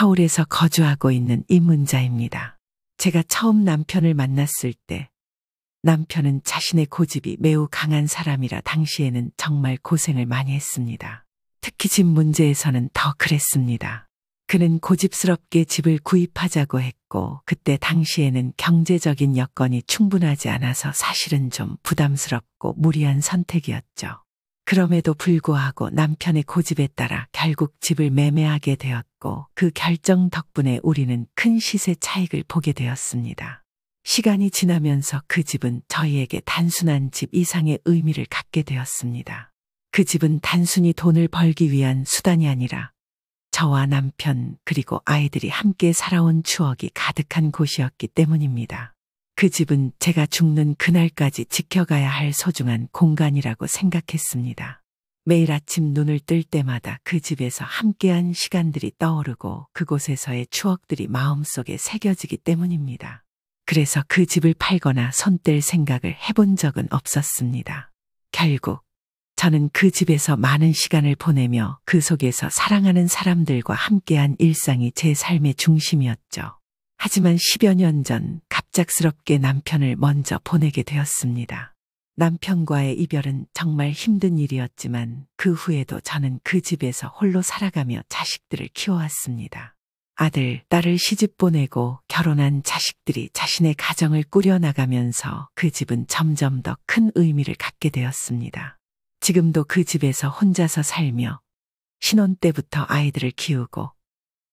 서울에서 거주하고 있는 이문자입니다. 제가 처음 남편을 만났을 때 남편은 자신의 고집이 매우 강한 사람이라 당시에는 정말 고생을 많이 했습니다. 특히 집 문제에서는 더 그랬습니다. 그는 고집스럽게 집을 구입하자고 했고 그때 당시에는 경제적인 여건이 충분하지 않아서 사실은 좀 부담스럽고 무리한 선택이었죠. 그럼에도 불구하고 남편의 고집에 따라 결국 집을 매매하게 되었고 그 결정 덕분에 우리는 큰 시세 차익을 보게 되었습니다. 시간이 지나면서 그 집은 저희에게 단순한 집 이상의 의미를 갖게 되었습니다. 그 집은 단순히 돈을 벌기 위한 수단이 아니라 저와 남편 그리고 아이들이 함께 살아온 추억이 가득한 곳이었기 때문입니다. 그 집은 제가 죽는 그날까지 지켜가야 할 소중한 공간이라고 생각했습니다. 매일 아침 눈을 뜰 때마다 그 집에서 함께한 시간들이 떠오르고 그곳에서의 추억들이 마음속에 새겨지기 때문입니다. 그래서 그 집을 팔거나 손 뗄 생각을 해본 적은 없었습니다. 결국 저는 그 집에서 많은 시간을 보내며 그 속에서 사랑하는 사람들과 함께한 일상이 제 삶의 중심이었죠. 하지만 10여 년 전 갑작스럽게 남편을 먼저 보내게 되었습니다. 남편과의 이별은 정말 힘든 일이었지만 그 후에도 저는 그 집에서 홀로 살아가며 자식들을 키워왔습니다. 아들, 딸을 시집 보내고 결혼한 자식들이 자신의 가정을 꾸려나가면서 그 집은 점점 더 큰 의미를 갖게 되었습니다. 지금도 그 집에서 혼자서 살며 신혼 때부터 아이들을 키우고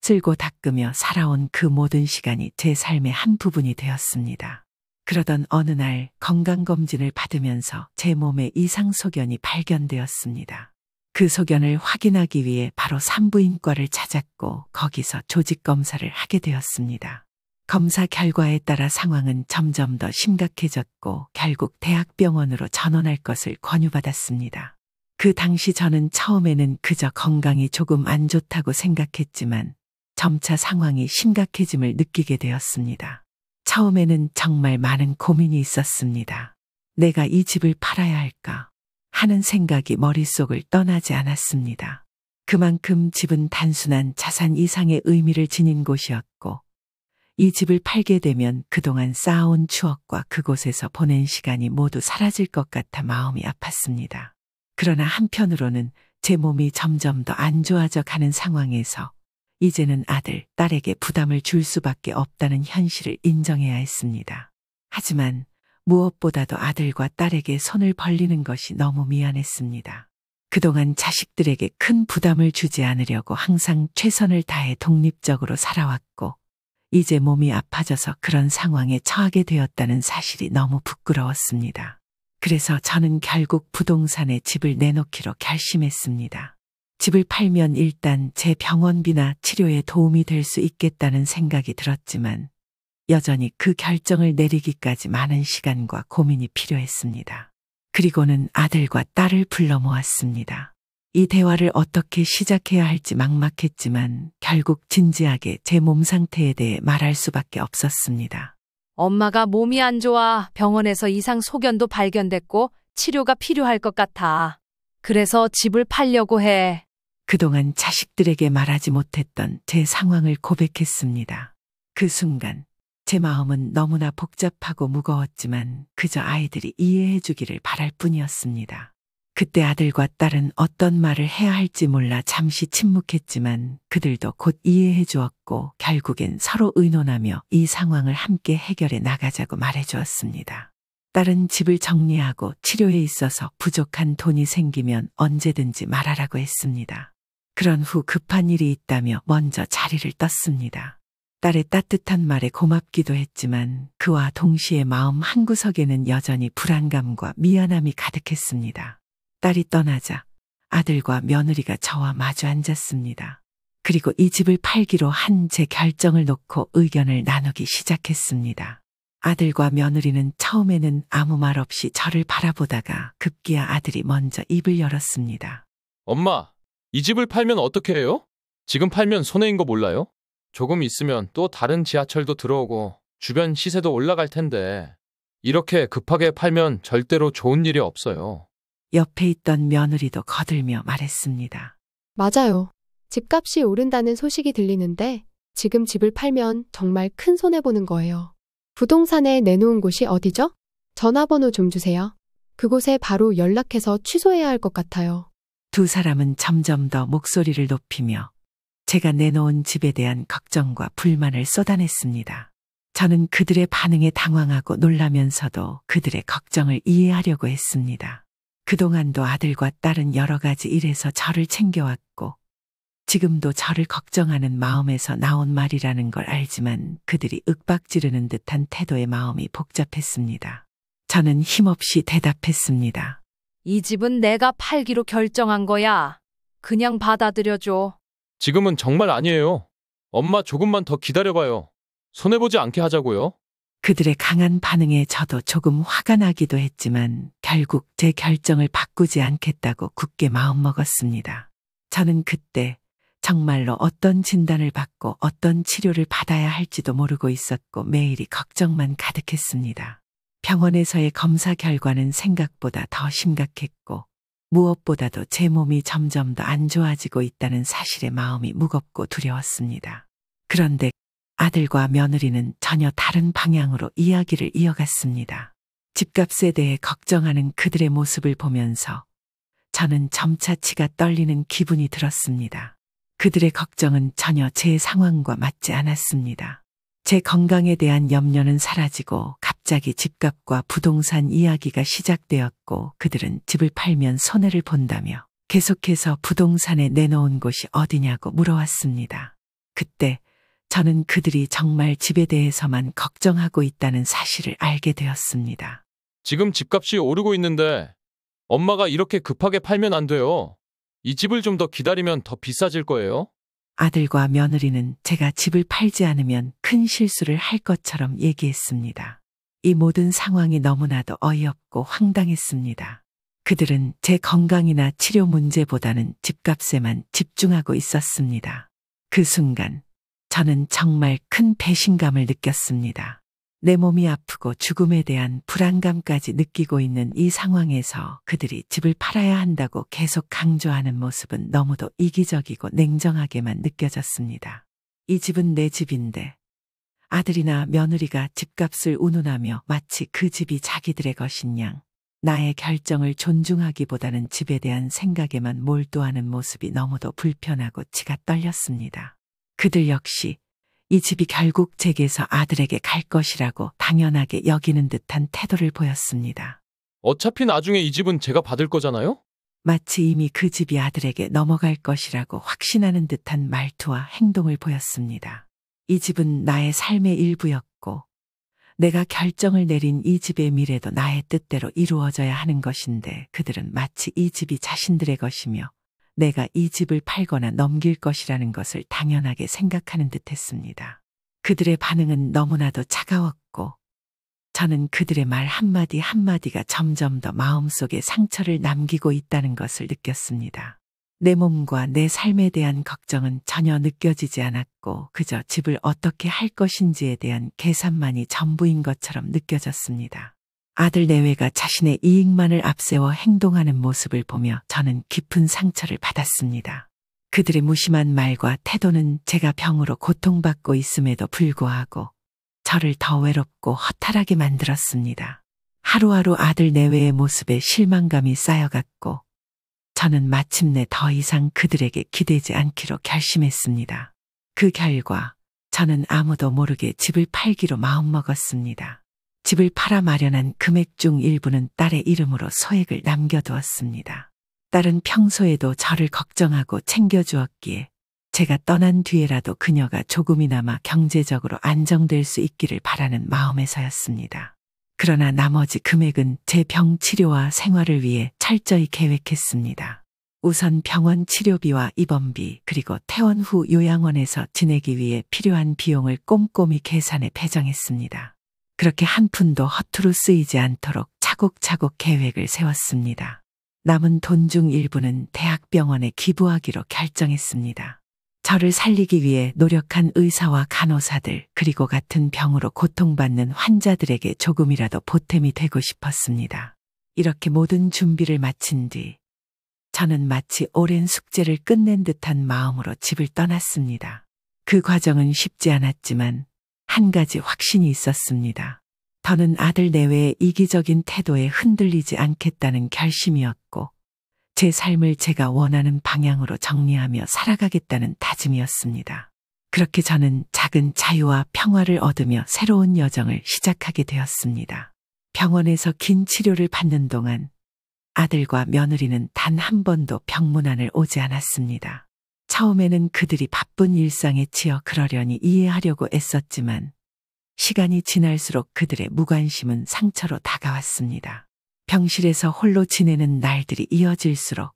쓸고 닦으며 살아온 그 모든 시간이 제 삶의 한 부분이 되었습니다. 그러던 어느 날 건강검진을 받으면서 제 몸에 이상 소견이 발견되었습니다. 그 소견을 확인하기 위해 바로 산부인과를 찾았고 거기서 조직검사를 하게 되었습니다. 검사 결과에 따라 상황은 점점 더 심각해졌고 결국 대학병원으로 전원할 것을 권유받았습니다. 그 당시 저는 처음에는 그저 건강이 조금 안 좋다고 생각했지만 점차 상황이 심각해짐을 느끼게 되었습니다. 처음에는 정말 많은 고민이 있었습니다. 내가 이 집을 팔아야 할까 하는 생각이 머릿속을 떠나지 않았습니다. 그만큼 집은 단순한 자산 이상의 의미를 지닌 곳이었고 이 집을 팔게 되면 그동안 쌓아온 추억과 그곳에서 보낸 시간이 모두 사라질 것 같아 마음이 아팠습니다. 그러나 한편으로는 제 몸이 점점 더 안 좋아져 가는 상황에서 이제는 아들, 딸에게 부담을 줄 수밖에 없다는 현실을 인정해야 했습니다. 하지만 무엇보다도 아들과 딸에게 손을 벌리는 것이 너무 미안했습니다. 그동안 자식들에게 큰 부담을 주지 않으려고 항상 최선을 다해 독립적으로 살아왔고 이제 몸이 아파져서 그런 상황에 처하게 되었다는 사실이 너무 부끄러웠습니다. 그래서 저는 결국 부동산에 집을 내놓기로 결심했습니다. 집을 팔면 일단 제 병원비나 치료에 도움이 될 수 있겠다는 생각이 들었지만 여전히 그 결정을 내리기까지 많은 시간과 고민이 필요했습니다. 그리고는 아들과 딸을 불러 모았습니다. 이 대화를 어떻게 시작해야 할지 막막했지만 결국 진지하게 제 몸 상태에 대해 말할 수밖에 없었습니다. 엄마가 몸이 안 좋아. 병원에서 이상 소견도 발견됐고 치료가 필요할 것 같아. 그래서 집을 팔려고 해. 그동안 자식들에게 말하지 못했던 제 상황을 고백했습니다. 그 순간 제 마음은 너무나 복잡하고 무거웠지만 그저 아이들이 이해해 주기를 바랄 뿐이었습니다. 그때 아들과 딸은 어떤 말을 해야 할지 몰라 잠시 침묵했지만 그들도 곧 이해해 주었고 결국엔 서로 의논하며 이 상황을 함께 해결해 나가자고 말해 주었습니다. 딸은 집을 정리하고 치료에 있어서 부족한 돈이 생기면 언제든지 말하라고 했습니다. 그런 후 급한 일이 있다며 먼저 자리를 떴습니다. 딸의 따뜻한 말에 고맙기도 했지만 그와 동시에 마음 한구석에는 여전히 불안감과 미안함이 가득했습니다. 딸이 떠나자 아들과 며느리가 저와 마주 앉았습니다. 그리고 이 집을 팔기로 한 제 결정을 놓고 의견을 나누기 시작했습니다. 아들과 며느리는 처음에는 아무 말 없이 저를 바라보다가 급기야 아들이 먼저 입을 열었습니다. 엄마, 이 집을 팔면 어떻게 해요? 지금 팔면 손해인 거 몰라요? 조금 있으면 또 다른 지하철도 들어오고 주변 시세도 올라갈 텐데 이렇게 급하게 팔면 절대로 좋은 일이 없어요. 옆에 있던 며느리도 거들며 말했습니다. 맞아요. 집값이 오른다는 소식이 들리는데 지금 집을 팔면 정말 큰 손해보는 거예요. 부동산에 내놓은 곳이 어디죠? 전화번호 좀 주세요. 그곳에 바로 연락해서 취소해야 할 것 같아요. 두 사람은 점점 더 목소리를 높이며 제가 내놓은 집에 대한 걱정과 불만을 쏟아냈습니다. 저는 그들의 반응에 당황하고 놀라면서도 그들의 걱정을 이해하려고 했습니다. 그동안도 아들과 딸은 여러 가지 일에서 저를 챙겨왔고 지금도 저를 걱정하는 마음에서 나온 말이라는 걸 알지만 그들이 윽박지르는 듯한 태도의 마음이 복잡했습니다. 저는 힘없이 대답했습니다. 이 집은 내가 팔기로 결정한 거야. 그냥 받아들여줘. 지금은 정말 아니에요. 엄마 조금만 더 기다려봐요. 손해보지 않게 하자고요. 그들의 강한 반응에 저도 조금 화가 나기도 했지만 결국 제 결정을 바꾸지 않겠다고 굳게 마음먹었습니다. 저는 그때 정말로 어떤 진단을 받고 어떤 치료를 받아야 할지도 모르고 있었고 매일이 걱정만 가득했습니다. 병원에서의 검사 결과는 생각보다 더 심각했고 무엇보다도 제 몸이 점점 더 안 좋아지고 있다는 사실에 마음이 무겁고 두려웠습니다. 그런데 아들과 며느리는 전혀 다른 방향으로 이야기를 이어갔습니다. 집값에 대해 걱정하는 그들의 모습을 보면서 저는 점차 치가 떨리는 기분이 들었습니다. 그들의 걱정은 전혀 제 상황과 맞지 않았습니다. 제 건강에 대한 염려는 사라지고 갑자기 집값과 부동산 이야기가 시작되었고 그들은 집을 팔면 손해를 본다며 계속해서 부동산에 내놓은 곳이 어디냐고 물어왔습니다. 그때 저는 그들이 정말 집에 대해서만 걱정하고 있다는 사실을 알게 되었습니다. 지금 집값이 오르고 있는데 엄마가 이렇게 급하게 팔면 안 돼요. 이 집을 좀 더 기다리면 더 비싸질 거예요. 아들과 며느리는 제가 집을 팔지 않으면 큰 실수를 할 것처럼 얘기했습니다. 이 모든 상황이 너무나도 어이없고 황당했습니다. 그들은 제 건강이나 치료 문제보다는 집값에만 집중하고 있었습니다. 그 순간 저는 정말 큰 배신감을 느꼈습니다. 내 몸이 아프고 죽음에 대한 불안감까지 느끼고 있는 이 상황에서 그들이 집을 팔아야 한다고 계속 강조하는 모습은 너무도 이기적이고 냉정하게만 느껴졌습니다. 이 집은 내 집인데 아들이나 며느리가 집값을 운운하며 마치 그 집이 자기들의 것인 양 나의 결정을 존중하기보다는 집에 대한 생각에만 몰두하는 모습이 너무도 불편하고 치가 떨렸습니다. 그들 역시 이 집이 결국 제게서 아들에게 갈 것이라고 당연하게 여기는 듯한 태도를 보였습니다. 어차피 나중에 이 집은 제가 받을 거잖아요? 마치 이미 그 집이 아들에게 넘어갈 것이라고 확신하는 듯한 말투와 행동을 보였습니다. 이 집은 나의 삶의 일부였고 내가 결정을 내린 이 집의 미래도 나의 뜻대로 이루어져야 하는 것인데 그들은 마치 이 집이 자신들의 것이며 내가 이 집을 팔거나 넘길 것이라는 것을 당연하게 생각하는 듯했습니다. 그들의 반응은 너무나도 차가웠고 저는 그들의 말 한마디 한마디가 점점 더 마음속에 상처를 남기고 있다는 것을 느꼈습니다. 내 몸과 내 삶에 대한 걱정은 전혀 느껴지지 않았고 그저 집을 어떻게 할 것인지에 대한 계산만이 전부인 것처럼 느껴졌습니다. 아들 내외가 자신의 이익만을 앞세워 행동하는 모습을 보며 저는 깊은 상처를 받았습니다. 그들의 무심한 말과 태도는 제가 병으로 고통받고 있음에도 불구하고 저를 더 외롭고 허탈하게 만들었습니다. 하루하루 아들 내외의 모습에 실망감이 쌓여갔고 저는 마침내 더 이상 그들에게 기대지 않기로 결심했습니다. 그 결과 저는 아무도 모르게 집을 팔기로 마음먹었습니다. 집을 팔아 마련한 금액 중 일부는 딸의 이름으로 소액을 남겨두었습니다. 딸은 평소에도 저를 걱정하고 챙겨주었기에 제가 떠난 뒤에라도 그녀가 조금이나마 경제적으로 안정될 수 있기를 바라는 마음에서였습니다. 그러나 나머지 금액은 제 병 치료와 생활을 위해 철저히 계획했습니다. 우선 병원 치료비와 입원비 그리고 퇴원 후 요양원에서 지내기 위해 필요한 비용을 꼼꼼히 계산해 배정했습니다. 그렇게 한 푼도 허투루 쓰이지 않도록 차곡차곡 계획을 세웠습니다. 남은 돈 중 일부는 대학병원에 기부하기로 결정했습니다. 저를 살리기 위해 노력한 의사와 간호사들 그리고 같은 병으로 고통받는 환자들에게 조금이라도 보탬이 되고 싶었습니다. 이렇게 모든 준비를 마친 뒤 저는 마치 오랜 숙제를 끝낸 듯한 마음으로 집을 떠났습니다. 그 과정은 쉽지 않았지만 한 가지 확신이 있었습니다. 더는 아들 내외의 이기적인 태도에 흔들리지 않겠다는 결심이었고 제 삶을 제가 원하는 방향으로 정리하며 살아가겠다는 다짐이었습니다. 그렇게 저는 작은 자유와 평화를 얻으며 새로운 여정을 시작하게 되었습니다. 병원에서 긴 치료를 받는 동안 아들과 며느리는 단 한 번도 병문안을 오지 않았습니다. 처음에는 그들이 바쁜 일상에 치여 그러려니 이해하려고 애썼지만 시간이 지날수록 그들의 무관심은 상처로 다가왔습니다. 병실에서 홀로 지내는 날들이 이어질수록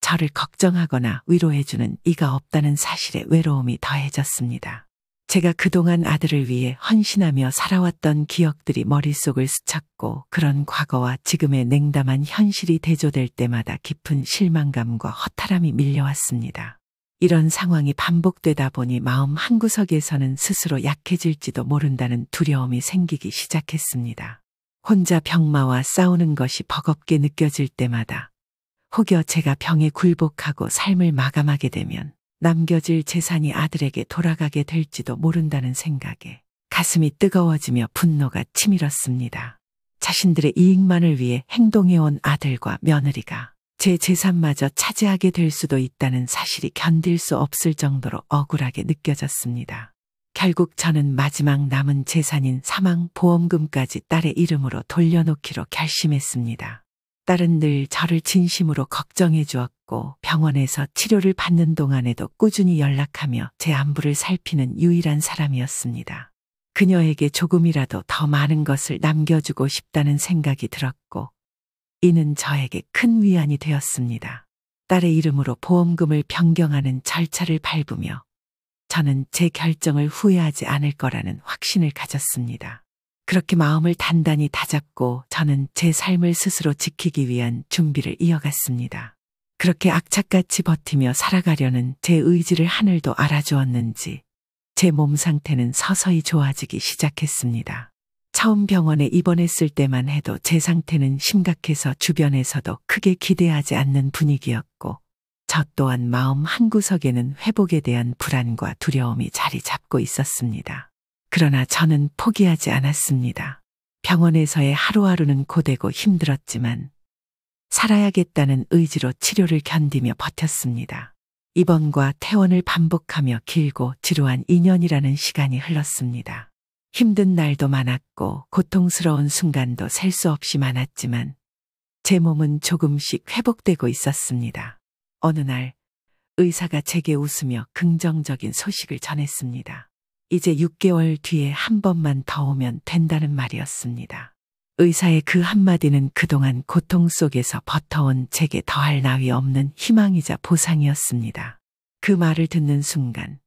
저를 걱정하거나 위로해주는 이가 없다는 사실에 외로움이 더해졌습니다. 제가 그동안 아들을 위해 헌신하며 살아왔던 기억들이 머릿속을 스쳤고 그런 과거와 지금의 냉담한 현실이 대조될 때마다 깊은 실망감과 허탈함이 밀려왔습니다. 이런 상황이 반복되다 보니 마음 한구석에서는 스스로 약해질지도 모른다는 두려움이 생기기 시작했습니다. 혼자 병마와 싸우는 것이 버겁게 느껴질 때마다 혹여 제가 병에 굴복하고 삶을 마감하게 되면 남겨질 재산이 아들에게 돌아가게 될지도 모른다는 생각에 가슴이 뜨거워지며 분노가 치밀었습니다. 자신들의 이익만을 위해 행동해온 아들과 며느리가 제 재산마저 차지하게 될 수도 있다는 사실이 견딜 수 없을 정도로 억울하게 느껴졌습니다. 결국 저는 마지막 남은 재산인 사망보험금까지 딸의 이름으로 돌려놓기로 결심했습니다. 딸은 늘 저를 진심으로 걱정해 주었고 병원에서 치료를 받는 동안에도 꾸준히 연락하며 제 안부를 살피는 유일한 사람이었습니다. 그녀에게 조금이라도 더 많은 것을 남겨주고 싶다는 생각이 들었고 이는 저에게 큰 위안이 되었습니다. 딸의 이름으로 보험금을 변경하는 절차를 밟으며 저는 제 결정을 후회하지 않을 거라는 확신을 가졌습니다. 그렇게 마음을 단단히 다잡고 저는 제 삶을 스스로 지키기 위한 준비를 이어갔습니다. 그렇게 악착같이 버티며 살아가려는 제 의지를 하늘도 알아주었는지 제 몸 상태는 서서히 좋아지기 시작했습니다. 처음 병원에 입원했을 때만 해도 제 상태는 심각해서 주변에서도 크게 기대하지 않는 분위기였고 저 또한 마음 한구석에는 회복에 대한 불안과 두려움이 자리 잡고 있었습니다. 그러나 저는 포기하지 않았습니다. 병원에서의 하루하루는 고되고 힘들었지만 살아야겠다는 의지로 치료를 견디며 버텼습니다. 입원과 퇴원을 반복하며 길고 지루한 2년이라는 시간이 흘렀습니다. 힘든 날도 많았고 고통스러운 순간도 셀 수 없이 많았지만 제 몸은 조금씩 회복되고 있었습니다. 어느 날 의사가 제게 웃으며 긍정적인 소식을 전했습니다. 이제 6개월 뒤에 한 번만 더 오면 된다는 말이었습니다. 의사의 그 한마디는 그동안 고통 속에서 버텨온 제게 더할 나위 없는 희망이자 보상이었습니다. 그 말을 듣는 순간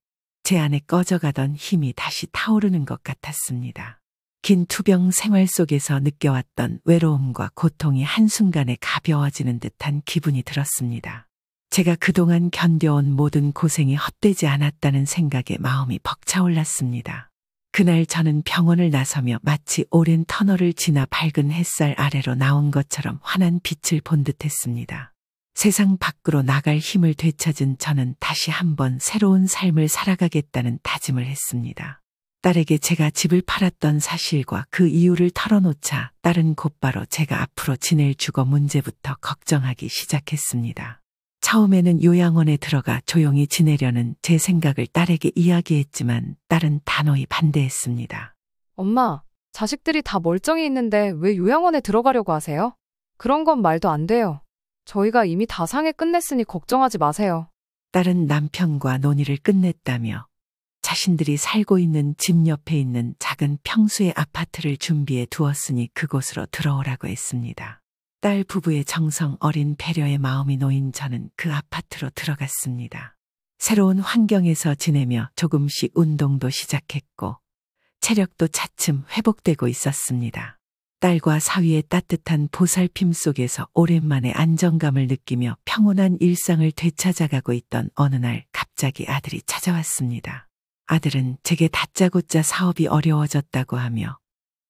제 안에 꺼져가던 힘이 다시 타오르는 것 같았습니다. 긴 투병 생활 속에서 느껴왔던 외로움과 고통이 한순간에 가벼워지는 듯한 기분이 들었습니다. 제가 그동안 견뎌온 모든 고생이 헛되지 않았다는 생각에 마음이 벅차올랐습니다. 그날 저는 병원을 나서며 마치 오랜 터널을 지나 밝은 햇살 아래로 나온 것처럼 환한 빛을 본 듯했습니다. 세상 밖으로 나갈 힘을 되찾은 저는 다시 한번 새로운 삶을 살아가겠다는 다짐을 했습니다. 딸에게 제가 집을 팔았던 사실과 그 이유를 털어놓자 딸은 곧바로 제가 앞으로 지낼 주거 문제부터 걱정하기 시작했습니다. 처음에는 요양원에 들어가 조용히 지내려는 제 생각을 딸에게 이야기했지만 딸은 단호히 반대했습니다. 엄마, 자식들이 다 멀쩡히 있는데 왜 요양원에 들어가려고 하세요? 그런 건 말도 안 돼요. 저희가 이미 다 상해 끝냈으니 걱정하지 마세요. 딸은 남편과 논의를 끝냈다며 자신들이 살고 있는 집 옆에 있는 작은 평수의 아파트를 준비해 두었으니 그곳으로 들어오라고 했습니다. 딸 부부의 정성 어린 배려의 마음이 놓인 저는 그 아파트로 들어갔습니다. 새로운 환경에서 지내며 조금씩 운동도 시작했고 체력도 차츰 회복되고 있었습니다. 딸과 사위의 따뜻한 보살핌 속에서 오랜만에 안정감을 느끼며 평온한 일상을 되찾아가고 있던 어느 날 갑자기 아들이 찾아왔습니다. 아들은 제게 다짜고짜 사업이 어려워졌다고 하며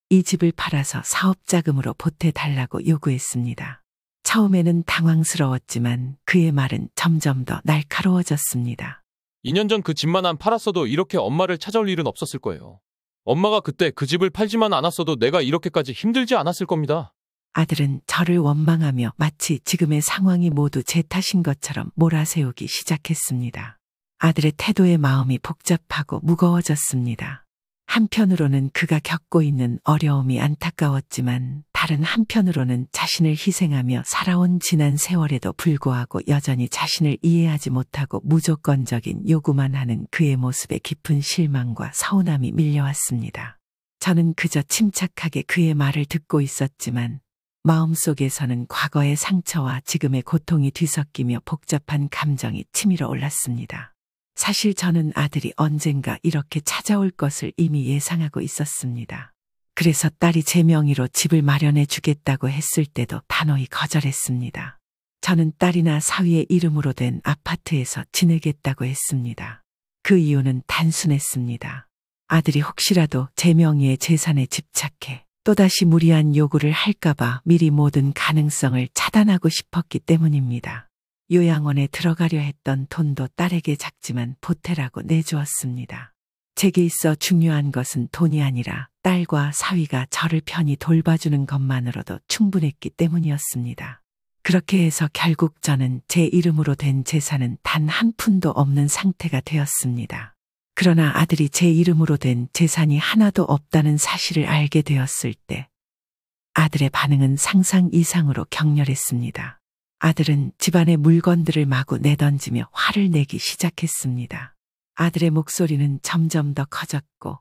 이 집을 팔아서 사업 자금으로 보태달라고 요구했습니다. 처음에는 당황스러웠지만 그의 말은 점점 더 날카로워졌습니다. 2년 전 그 집만 안 팔았어도 이렇게 엄마를 찾아올 일은 없었을 거예요. 엄마가 그때 그 집을 팔지만 않았어도 내가 이렇게까지 힘들지 않았을 겁니다. 아들은 저를 원망하며 마치 지금의 상황이 모두 제 탓인 것처럼 몰아세우기 시작했습니다. 아들의 태도에 마음이 복잡하고 무거워졌습니다. 한편으로는 그가 겪고 있는 어려움이 안타까웠지만 다른 한편으로는 자신을 희생하며 살아온 지난 세월에도 불구하고 여전히 자신을 이해하지 못하고 무조건적인 요구만 하는 그의 모습에 깊은 실망과 서운함이 밀려왔습니다. 저는 그저 침착하게 그의 말을 듣고 있었지만 마음속에서는 과거의 상처와 지금의 고통이 뒤섞이며 복잡한 감정이 치밀어 올랐습니다. 사실 저는 아들이 언젠가 이렇게 찾아올 것을 이미 예상하고 있었습니다. 그래서 딸이 제 명의로 집을 마련해 주겠다고 했을 때도 단호히 거절했습니다. 저는 딸이나 사위의 이름으로 된 아파트에서 지내겠다고 했습니다. 그 이유는 단순했습니다. 아들이 혹시라도 제 명의의 재산에 집착해 또다시 무리한 요구를 할까봐 미리 모든 가능성을 차단하고 싶었기 때문입니다. 요양원에 들어가려 했던 돈도 딸에게 작지만 보태라고 내주었습니다. 제게 있어 중요한 것은 돈이 아니라 딸과 사위가 저를 편히 돌봐주는 것만으로도 충분했기 때문이었습니다. 그렇게 해서 결국 저는 제 이름으로 된 재산은 단 한 푼도 없는 상태가 되었습니다. 그러나 아들이 제 이름으로 된 재산이 하나도 없다는 사실을 알게 되었을 때 아들의 반응은 상상 이상으로 격렬했습니다. 아들은 집안의 물건들을 마구 내던지며 화를 내기 시작했습니다. 아들의 목소리는 점점 더 커졌고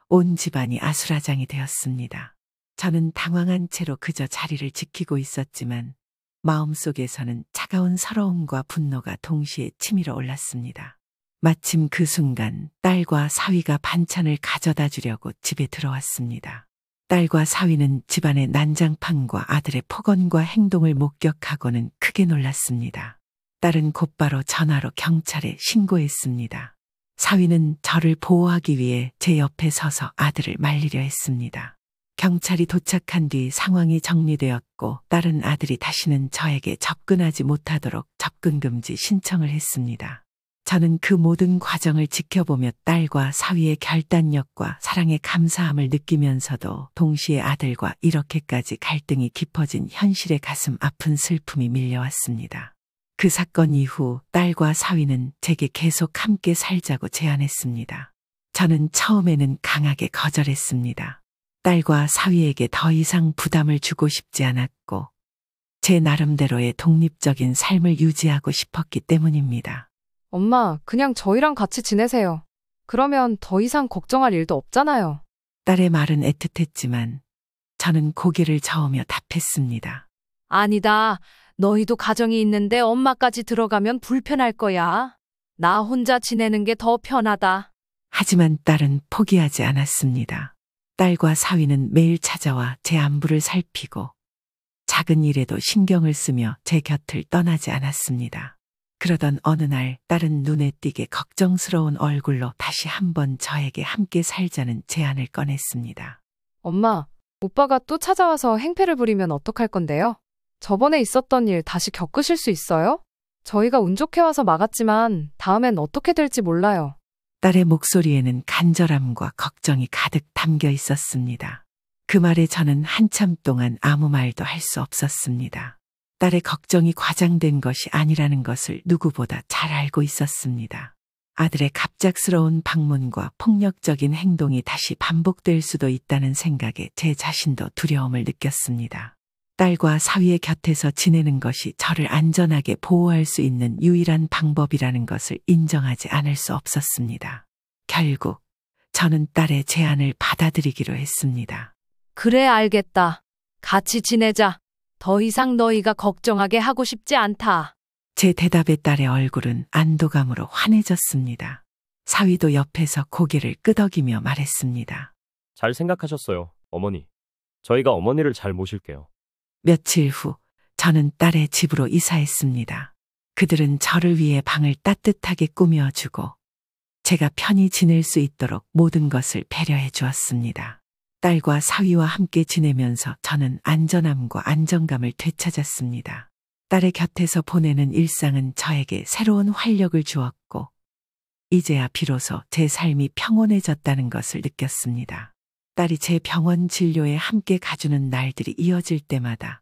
온 집안이 아수라장이 되었습니다. 저는 당황한 채로 그저 자리를 지키고 있었지만 마음속에서는 차가운 서러움과 분노가 동시에 치밀어 올랐습니다. 마침 그 순간 딸과 사위가 반찬을 가져다 주려고 집에 들어왔습니다. 딸과 사위는 집안의 난장판과 아들의 폭언과 행동을 목격하고는 크게 놀랐습니다. 딸은 곧바로 전화로 경찰에 신고했습니다. 사위는 저를 보호하기 위해 제 옆에 서서 아들을 말리려 했습니다. 경찰이 도착한 뒤 상황이 정리되었고 딸은 아들이 다시는 저에게 접근하지 못하도록 접근금지 신청을 했습니다. 저는 그 모든 과정을 지켜보며 딸과 사위의 결단력과 사랑의 감사함을 느끼면서도 동시에 아들과 이렇게까지 갈등이 깊어진 현실의 가슴 아픈 슬픔이 밀려왔습니다. 그 사건 이후 딸과 사위는 제게 계속 함께 살자고 제안했습니다. 저는 처음에는 강하게 거절했습니다. 딸과 사위에게 더 이상 부담을 주고 싶지 않았고 제 나름대로의 독립적인 삶을 유지하고 싶었기 때문입니다. 엄마, 그냥 저희랑 같이 지내세요. 그러면 더 이상 걱정할 일도 없잖아요. 딸의 말은 애틋했지만 저는 고개를 저으며 답했습니다. 아니다. 너희도 가정이 있는데 엄마까지 들어가면 불편할 거야. 나 혼자 지내는 게 더 편하다. 하지만 딸은 포기하지 않았습니다. 딸과 사위는 매일 찾아와 제 안부를 살피고 작은 일에도 신경을 쓰며 제 곁을 떠나지 않았습니다. 그러던 어느 날 딸은 눈에 띄게 걱정스러운 얼굴로 다시 한번 저에게 함께 살자는 제안을 꺼냈습니다. 엄마, 오빠가 또 찾아와서 행패를 부리면 어떡할 건데요? 저번에 있었던 일 다시 겪으실 수 있어요? 저희가 운 좋게 와서 막았지만 다음엔 어떻게 될지 몰라요. 딸의 목소리에는 간절함과 걱정이 가득 담겨 있었습니다. 그 말에 저는 한참 동안 아무 말도 할 수 없었습니다. 딸의 걱정이 과장된 것이 아니라는 것을 누구보다 잘 알고 있었습니다. 아들의 갑작스러운 방문과 폭력적인 행동이 다시 반복될 수도 있다는 생각에 제 자신도 두려움을 느꼈습니다. 딸과 사위의 곁에서 지내는 것이 저를 안전하게 보호할 수 있는 유일한 방법이라는 것을 인정하지 않을 수 없었습니다. 결국 저는 딸의 제안을 받아들이기로 했습니다. 그래, 알겠다. 같이 지내자. 더 이상 너희가 걱정하게 하고 싶지 않다. 제 대답에 딸의 얼굴은 안도감으로 환해졌습니다. 사위도 옆에서 고개를 끄덕이며 말했습니다. 잘 생각하셨어요, 어머니. 저희가 어머니를 잘 모실게요. 며칠 후 저는 딸의 집으로 이사했습니다. 그들은 저를 위해 방을 따뜻하게 꾸며주고 제가 편히 지낼 수 있도록 모든 것을 배려해 주었습니다. 딸과 사위와 함께 지내면서 저는 안전함과 안정감을 되찾았습니다. 딸의 곁에서 보내는 일상은 저에게 새로운 활력을 주었고 이제야 비로소 제 삶이 평온해졌다는 것을 느꼈습니다. 딸이 제 병원 진료에 함께 가주는 날들이 이어질 때마다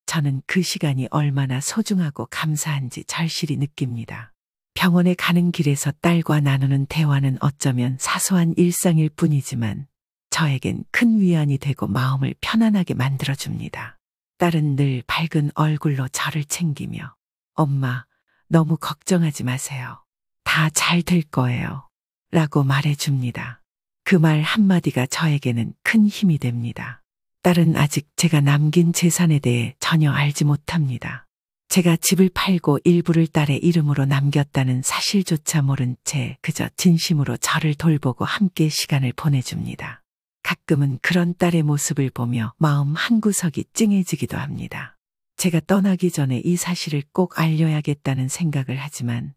저는 그 시간이 얼마나 소중하고 감사한지 절실히 느낍니다. 병원에 가는 길에서 딸과 나누는 대화는 어쩌면 사소한 일상일 뿐이지만 저에겐 큰 위안이 되고 마음을 편안하게 만들어줍니다. 딸은 늘 밝은 얼굴로 저를 챙기며 엄마, 너무 걱정하지 마세요. 다 잘 될 거예요. 라고 말해줍니다. 그 말 한마디가 저에게는 큰 힘이 됩니다. 딸은 아직 제가 남긴 재산에 대해 전혀 알지 못합니다. 제가 집을 팔고 일부를 딸의 이름으로 남겼다는 사실조차 모른 채 그저 진심으로 저를 돌보고 함께 시간을 보내줍니다. 가끔은 그런 딸의 모습을 보며 마음 한구석이 찡해지기도 합니다. 제가 떠나기 전에 이 사실을 꼭 알려야겠다는 생각을 하지만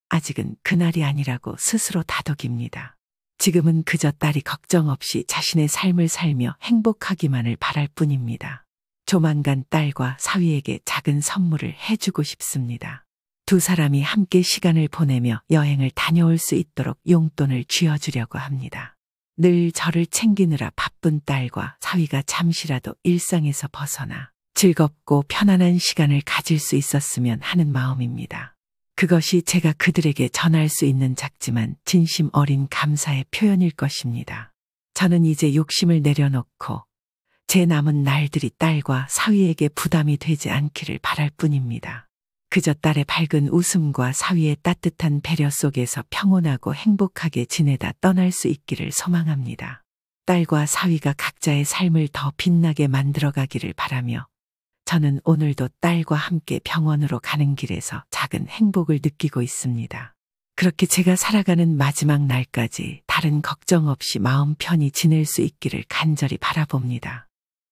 아직은 그날이 아니라고 스스로 다독입니다. 지금은 그저 딸이 걱정 없이 자신의 삶을 살며 행복하기만을 바랄 뿐입니다. 조만간 딸과 사위에게 작은 선물을 해주고 싶습니다. 두 사람이 함께 시간을 보내며 여행을 다녀올 수 있도록 용돈을 쥐어주려고 합니다. 늘 저를 챙기느라 바쁜 딸과 사위가 잠시라도 일상에서 벗어나 즐겁고 편안한 시간을 가질 수 있었으면 하는 마음입니다. 그것이 제가 그들에게 전할 수 있는 작지만 진심 어린 감사의 표현일 것입니다. 저는 이제 욕심을 내려놓고 제 남은 날들이 딸과 사위에게 부담이 되지 않기를 바랄 뿐입니다. 그저 딸의 밝은 웃음과 사위의 따뜻한 배려 속에서 평온하고 행복하게 지내다 떠날 수 있기를 소망합니다. 딸과 사위가 각자의 삶을 더 빛나게 만들어가기를 바라며 저는 오늘도 딸과 함께 병원으로 가는 길에서 작은 행복을 느끼고 있습니다. 그렇게 제가 살아가는 마지막 날까지 다른 걱정 없이 마음 편히 지낼 수 있기를 간절히 바라봅니다.